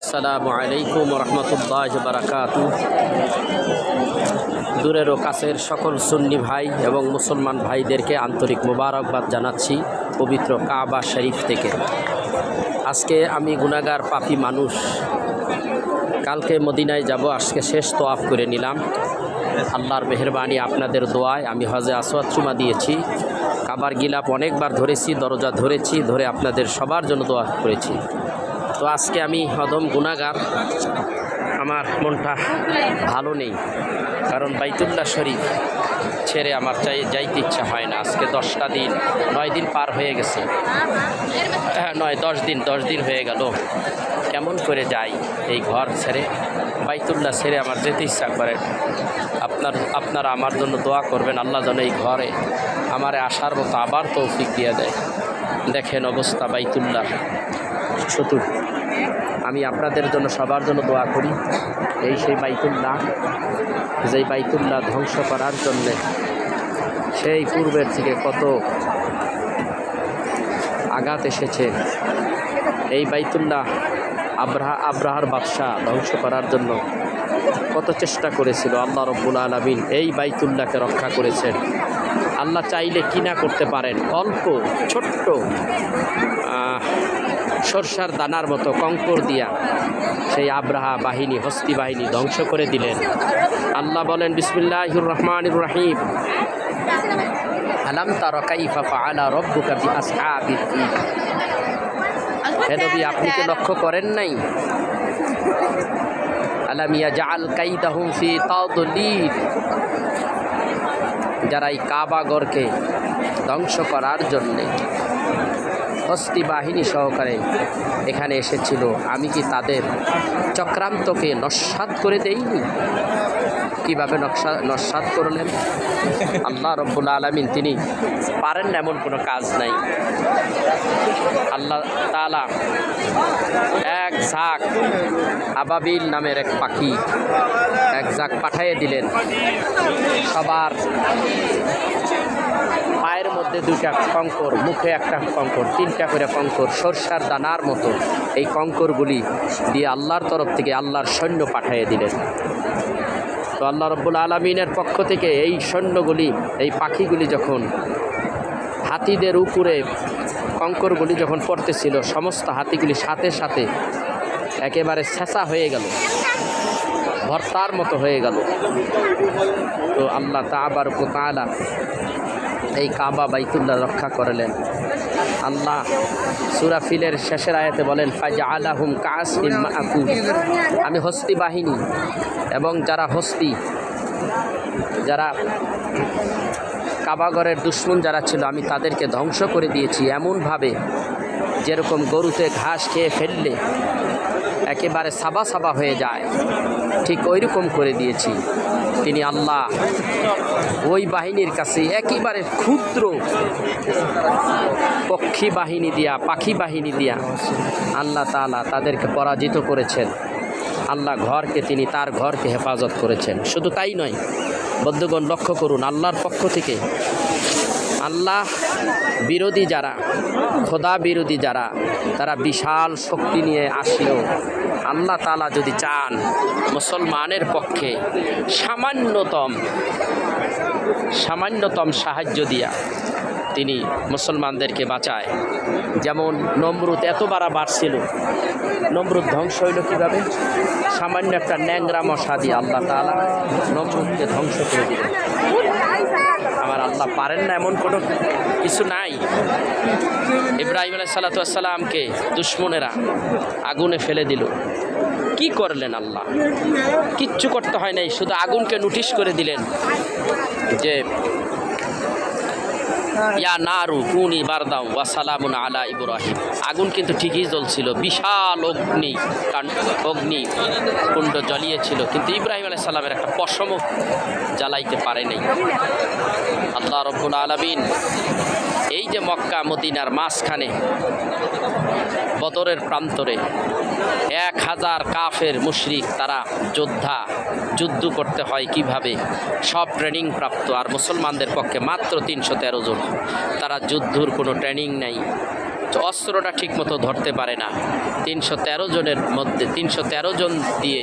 আসসালামু আলাইকুম রহমতুল্লাহ বারাকাতু। দূরের ও কাছের সকল সুন্নি ভাই এবং মুসলমান ভাইদেরকে আন্তরিক মোবারকবাদ জানাচ্ছি পবিত্র কাবা শরীফ থেকে। আজকে আমি গুনাহগার পাপী মানুষ, কালকে মদিনায় যাব, আজকে শেষ তোয়াফ করে নিলাম। আল্লাহর মেহেরবানি, আপনাদের দোয়ায় আমি হজে আসওয়াদ চুমা দিয়েছি, কাবার গিলাপ অনেকবার ধরেছি, দরজা ধরেছি, ধরে আপনাদের সবার জন্য দোয়া করেছি। তো আজকে আমি অদম গুনাহগার, আমার মনটা ভালো নেই, কারণ বাইতুল্লাহ শরীফ ছেড়ে আমার যাইতে ইচ্ছা হয় না। আজকে 9 দিন পার হয়ে গেছে, 10 দিন হয়ে গেল। কেমন করে যাই এই ঘর ছেড়ে, বাইতুল্লাহ ছেড়ে আমার যেতে ইচ্ছা করে। আপনারা আমার জন্য দোয়া করবেন, আল্লাহ যেন এই ঘরে আমারে আসার মতো আবার তৌফিক দিয়ে দেয়। দেখেন অবস্থা বাইতুল্লাহ। শুধু আমি আপনাদের জন্য সবার জন্য দোয়া করি। এই সেই বাইতুল্লাহ, যেই বাইতুল্লাহ ধ্বংস করার জন্যে সেই পূর্বের থেকে কত আঘাত এসেছে। এই বাইতুল্লাহ আব্রাহার বাদশাহ ধ্বংস করার জন্য কত চেষ্টা করেছিল। আল্লাহ রব্বুল আলামিন এই বাইতুল্লাহকে রক্ষা করেছেন। আল্লাহ চাইলে কি না করতে পারেন। অল্প ছোট্ট সরষার দানার মতো কঙ্কর দিয়া সেই আব্রাহা বাহিনী, হস্তি বাহিনী ধ্বংস করে দিলেন। আল্লাহ বলেন, বিসমিল্লাহির রহমানির রহিম, আলাম তারা কাইফা ফাআলা রাব্বুকা বিআসহাবিল ফিল। হে নবী, আপনি কি লক্ষ্য করেন নাই? আলাম ইয়াজআল কাইদাহুম ফি তাদলিল। যারা এই কাবাগরকে ধ্বংস করার জন্যে হস্তি বাহিনী সহকারে এখানে এসেছিল, আমি কি তাদের চক্রান্তকে নস্যাৎ করে দেইনি? কীভাবে নস্যাৎ করলেন? আল্লাহ রব্বুল আলামিন তিনি পারেন না এমন কোনো কাজ নাই। আল্লাহ তাআলা এক ঝাঁক আবাবিল নামের এক পাখি, এক ঝাঁক পাঠিয়ে দিলেন। সবার পায়ের মধ্যে 2টা কঙ্কর, মুখে একটা কঙ্কর, 3টা করে কঙ্কর, সরষার দানার মতো এই কঙ্করগুলি দিয়ে আল্লাহর তরফ থেকে আল্লাহর সৈন্য পাঠিয়ে দিলেন। তো আল্লাহ রব্বুল আলামিনের পক্ষ থেকে এই সৈন্যগুলি, এই পাখিগুলি যখন হাতিদের উপরে কঙ্করগুলি যখন পড়তেছিল, সমস্ত হাতিগুলি সাথে সাথে একেবারে ছেঁচা হয়ে গেল, ভর্তার মতো হয়ে গেল। তো আল্লাহ তাবারক ওয়া তাআলা এই কাবা বাইতুল্লাহ রক্ষা করলেন। আল্লাহ সূরা ফিলের শেষের আয়াতে বলেন, ফাজআলাহুম কাআসফিন মাআকুল। আমি হস্তি বাহিনী এবং যারা কাবাগরের দুশমন যারা ছিল, আমি তাদেরকে ধ্বংস করে দিয়েছি এমনভাবে, যেরকম গরুতে ঘাস খেয়ে ফেললে একেবারে সাবা সাবা হয়ে যায়, ঠিক ওইরকম করে দিয়েছি। তিনি আল্লাহ ওই বাহিনীর কাছে একেবারে ক্ষুদ্র পাখি বাহিনী দিয়া আল্লাহ তাআলা তাদেরকে পরাজিত করেছেন। আল্লাহ তিনি তার ঘরকে হেফাজত করেছেন। শুধু তাই নয়, বন্ধুগণ লক্ষ্য করুন, আল্লাহর পক্ষ থেকে আল্লাহ বিরোধী যারা, খোদা বিরোধী যারা, তারা বিশাল শক্তি নিয়ে আসলেও আল্লাহ তাআলা যদি চান মুসলমানের পক্ষে সামান্যতম সাহায্য দিয়া তিনি মুসলমানদেরকে বাঁচায়। যেমন নমরুদ এত বাড়া ছিল, নমরুদ ধ্বংস হইল কীভাবে? সামান্য একটা ন্যাংরা মশা দিয়ে আল্লাহ তাআলা নমরুদকে ধ্বংস করে দিলেন। আমার আল্লাহ পারেন না এমন কোনো কিছু নাই। ইব্রাহিম আলাইহিস সালাতু ওয়াস সালামকে দুশমনেরা আগুনে ফেলে দিল, কি করলেন আল্লাহ? কিচ্ছু করতে হয় নাই, শুধু আগুনকে নোটিশ করে দিলেন যে ইয়া নারু কুনি বারদাও ওয়া সালামুন আলা ইব্রাহিম। আগুন কিন্তু ঠিকই জ্বলছিল, বিশাল অগ্নিকুণ্ড জ্বলিয়েছিল, কিন্তু ইব্রাহিম আলাইহিস সালামের একটা পশমও জ্বালাইতে পারে নাই। আল্লাহ রব্বুল আলামিন এই যে মক্কা মদিনার মাঝখানে বদরের প্রান্তরে 1000 কাফের মুশরিক, তারা যুদ্ধ করতে হয় কিভাবে, সব ট্রেনিং প্রাপ্ত, আর মুসলমানদের পক্ষে মাত্র 313 জন। তারা যুদ্ধর কোনো ট্রেনিং নাই, অস্ত্রটা ঠিকমতো ধরতে পারে না। 313 জনের মধ্যে 313 জন দিয়ে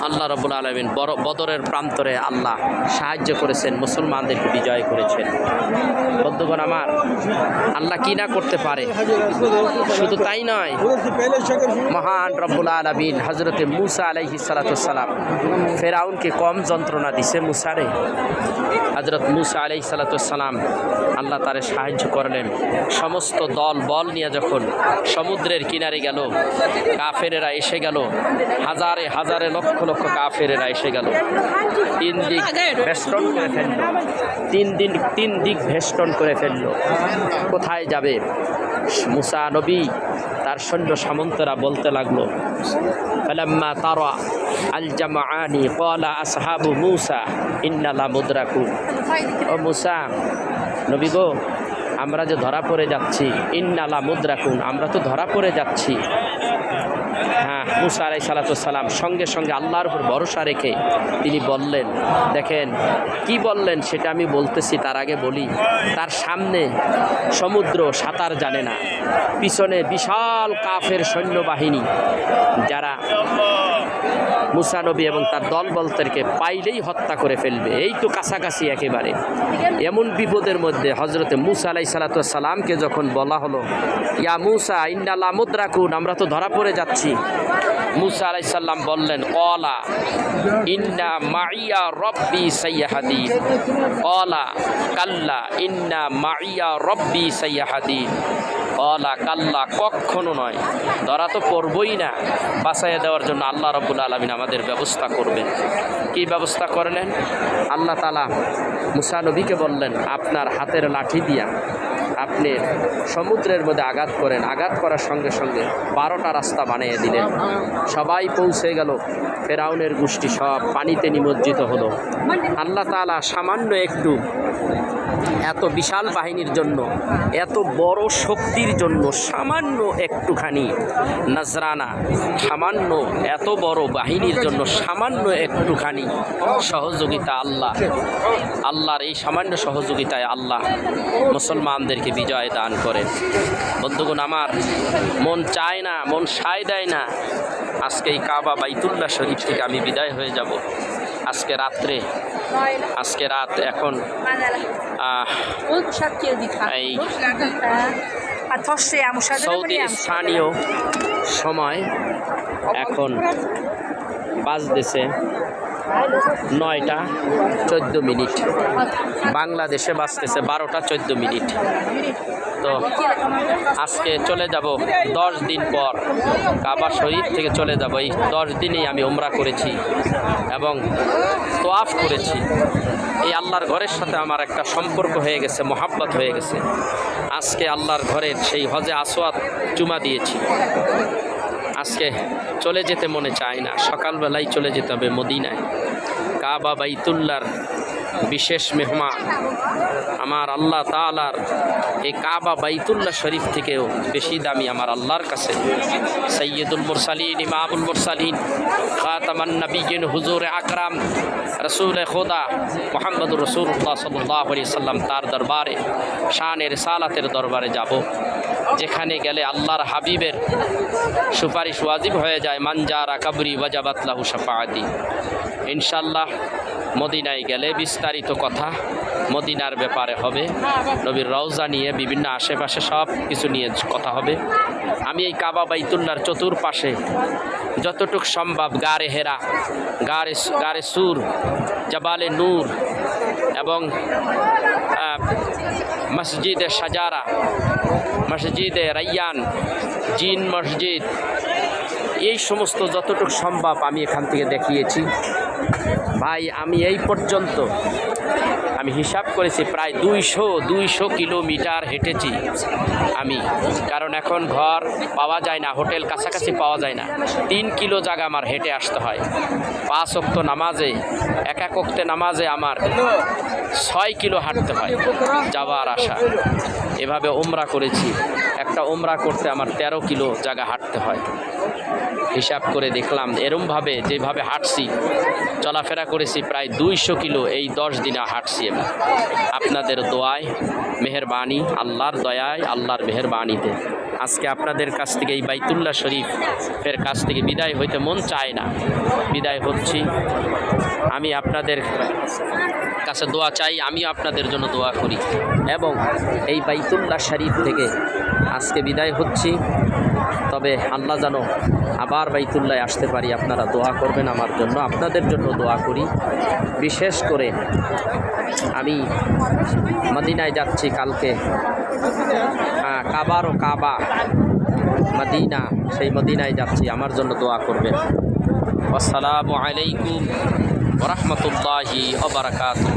আল্লাহ রাব্বুল আলামিন বদরের প্রান্তরে আল্লাহ সাহায্য করেছেন, মুসলমানদেরকে বিজয় করেছেন। বন্ধুগণ আমার, আল্লাহ কি না করতে পারে। শুধু তাই নয়, মহান রব্বুল আলামিন হযরতে মূসা আলাইহিস সালাতু সালাম, ফেরাউনকে কম যন্ত্রণা দিছে মুসারে। হযরত মূসা আলাইহিস সালাতু সালাম আল্লাহ তারে সাহায্য করলেন। সমস্ত দল বল নিয়ে যখন সমুদ্রের কিনারে গেল, কাফেরেরা এসে গেল, হাজারে হাজারে লক্ষ লক্ষ কাফেরেরা এসে গেল। 3 দিক বেষ্টন করে ফেলল, 3 দিক বেষ্টন করে ফেলল। কোথায় যাবে? মূসা নবী তার সৈন্য সামন্তরা বলতে লাগলো, ফালাম্মা তারা আল জামআনি ক্বালা আসহাবু মূসা ইন্না লামুদরাকুন। ও মূসা নবী গো, আমরা যে ধরা পড়ে যাচ্ছি, ইন্না লামুদরাকুন, আমরা তো ধরা পড়ে যাচ্ছি। হ্যাঁ, মূসা আলাইহিস সালাতু সালাম সঙ্গে সঙ্গে আল্লাহর উপর ভরসা রেখে তিনি বললেন, দেখেন কি বললেন সেটা আমি বলতেছি, তার আগে বলি, তার সামনে সমুদ্র সাঁতার জানে না, পিছনে বিশাল কাফের সৈন্যবাহিনী যারা মূসা নবী এবং তার দলবলদেরকে পাইলেই হত্যা করে ফেলবে। এই তো কাছাকাছি একেবারে। এমন বিপদের মধ্যে হযরতে মূসা আলাইহিস সালাতু সালামকে যখন বলা হলো, ইয়া মূসা ইন্না লামুদরাকুন, আমরা তো ধরা পড়ে যাচ্ছি। মূসা আলাইহিস সালাম বললেন, ক্বালা ইন্না মাইয়া রব্বি সাইয়াহাদিন, ক্বালা কাল্লা ইন্না মাইয়া রব্বি সাইয়াহাদিন, ক্বালা কাল্লা, কখনো নয়, ধরা তো পড়বই না। বাঁচাইয়া দেওয়ার জন্য আল্লাহ রাব্বুল আলামিন আমাদের ব্যবস্থা করবেন। কি ব্যবস্থা করলেন? আল্লাহ তাআলা মূসা নবীকে বললেন, আপনার হাতের লাঠি দিয়া আপনি সমুদ্রের মধ্যে আঘাত করেন। আঘাত করার সঙ্গে সঙ্গে 12টা রাস্তা বানিয়ে দিলেন। সবাই পৌঁছে গেল, ফেরাউনের গোষ্ঠী সব পানিতে নিমজ্জিত হলো। আল্লাহ তাআলা সামান্য একটু, এত বিশাল বাহিনীর জন্য, এত বড় শক্তির জন্য সামান্য একটুখানি নজরানা, সামান্য এত বড় বাহিনীর জন্য সামান্য একটুখানি সহযোগিতা, আল্লাহর এই সামান্য সহযোগিতায় আল্লাহ মুসলমানদেরকে বিজয় দান করেন। বন্ধুগণ আমার, মন চায় না, মন সায় দেয় না আজকে এই কাবা বাইতুল্লাহ শরীফ থেকে আমি বিদায় হয়ে যাব। আজকে রাত এখন এই সৌদি স্থানীয় সময় এখন বাজতেছে 9টা 14 মিনিট, বাংলাদেশে বাজতেছে 12টা 14 মিনিট। তো আজকে চলে যাব 10 দিন পর, কাবা শরীফ থেকে চলে যাব। এই 10 দিনেই আমি উমরা করেছি এবং তোয়াফ করেছি। এই আল্লাহর ঘরের সাথে আমার একটা সম্পর্ক হয়ে গেছে, মহাব্বত হয়ে গেছে। আজকে আল্লাহর ঘরের সেই হজে আসওয়াদ চুমা দিয়েছি। আজকে চলে যেতে মনে চায় না, সকালবেলায় চলে যেতে হবে মদিনায়। কাবা বাইতুল্লাহর বিশেষ মেহমান আমার আল্লাহ তাআলার এই কাবা বাইতুল্লাহ শরীফ থেকেও বেশি দামি আমার আল্লাহর কাছে সৈয়দুল মুরসালিন, ইমামুল মুরসালিন, খাতামান নবিয়্যিন, হুজুর আকরাম, রসুল খোদা মুহাম্মদুর রাসূলুল্লাহ সাল্লাল্লাহু আলাইহি সাল্লাম, তার দরবারে, শানে রিসালাতের দরবারে যাব, যেখানে গেলে আল্লাহর হাবিবের সুপারিশ ওয়াজিব হয়ে যায়। মান জারা কবরি ওয়াজাবাত লাহু শাফাআতি। ইনশাআল্লাহ মদিনায় গেলে বিস্তারিত কথা মদিনার ব্যাপারে হবে, নবীর রওজা নিয়ে, বিভিন্ন আশেপাশে সব কিছু নিয়ে কথা হবে। আমি এই কাবা বাইতুল্লাহর চতুর্পাশে যতটুক সম্ভব গারে হেরা, গারে সুর, জবালে নূর এবং মসজিদে সাজারা, মসজিদে রাইয়ান, জিন মসজিদ, এই সমস্ত যতটুক সম্ভব আমি এখান থেকে দেখিয়েছি। ভাই আমি এই পর্যন্ত আমি হিসাব করেছি প্রায় 200 কিলোমিটার হেঁটেছি আমি, কারণ এখন ঘর পাওয়া যায় না, হোটেল কাছাকাছি পাওয়া যায় না। 3 কিলো জায়গা আমার হেঁটে আসতে হয়। 5 ওয়াক্ত নামাজে, এক ওয়াক্তে নামাজে আমার 6 কিলো হাঁটতে হয় যাওয়া আর আসা। এভাবে উমরা করেছি। এখন একটা ওমরা করতে আমার 13 কিলো জায়গা হাঁটতে হয়। হিসাব করে দেখলাম এরমভাবে যেভাবে হাঁটছি, চলাফেরা করেছি প্রায় 200 কিলো এই 10 দিনে হাঁটছি আমি। আপনাদের দোয়ায়, মেহেরবানি, আল্লাহর দয়ায়, আল্লাহর মেহেরবানিতে আজকে আপনাদের কাছ থেকে এই বাইতুল্লাহ শরীফের কাছ থেকে বিদায় হইতে মন চায় না, বিদায় হচ্ছি। আমি আপনাদের কাছে দোয়া চাই, আমিও আপনাদের জন্য দোয়া করি এবং এই বাইতুল্লাহ শরীফ থেকে আজকে বিদায় হচ্ছি। তবে আল্লাহ যেন আবার বাইতুল্লাহ আসতে পারি, আপনারা দোয়া করবেন আমার জন্য, আপনাদের জন্য দোয়া করি। বিশেষ করে আমি মদিনায় যাচ্ছি কালকে, কাবারও কাবা মদিনা, সেই মদিনায় যাচ্ছি, আমার জন্য দোয়া করবেন। আসসালামু আলাইকুম ওয়া রাহমাতুল্লাহি ওয়া বারাকাতুহু।